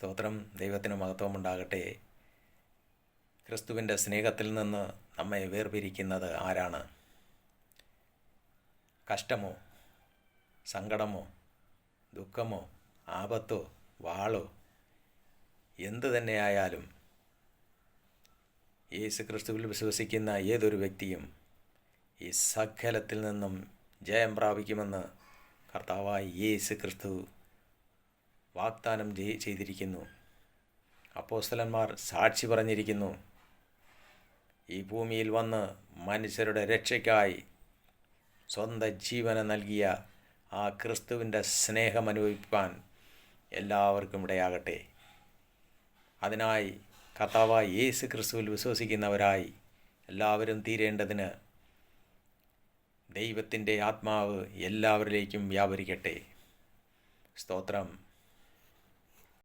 സ്തോത്രം. ദൈവത്തിന് മഹത്വമുണ്ടാകട്ടെ. ക്രിസ്തുവിൻ്റെ സ്നേഹത്തിൽ നിന്ന് നമ്മെ വേർപിരിക്കുന്നത് ആരാണ്? കഷ്ടമോ, സങ്കടമോ, ദുഃഖമോ, ആപത്തോ, വാളോ, എന്തു തന്നെയായാലും യേശു ക്രിസ്തുവിൽ വിശ്വസിക്കുന്ന ഏതൊരു വ്യക്തിയും ഈ സകലത്തിൽ നിന്നും ജയം പ്രാപിക്കുമെന്ന് കർത്താവായ യേശു ക്രിസ്തു വാഗ്ദാനം ചെയ്തിരിക്കുന്നു. അപ്പോസ്തലന്മാർ സാക്ഷി പറഞ്ഞിരിക്കുന്നു. ഈ ഭൂമിയിൽ വന്ന് മനുഷ്യരുടെ രക്ഷയ്ക്കായി സ്വന്തം ജീവനെ നൽകിയ ആ ക്രിസ്തുവിൻ്റെ സ്നേഹം അനുഭവിപ്പാൻ എല്ലാവർക്കും ഇടയാകട്ടെ. അതിനായി കർത്താവായ യേശു ക്രിസ്തുവിൽ വിശ്വസിക്കുന്നവരായി എല്ലാവരും തീരേണ്ടതിന് ദൈവത്തിൻ്റെ ആത്മാവ് എല്ലാവരിലേക്കും വ്യാപരിക്കട്ടെ. സ്തോത്രം.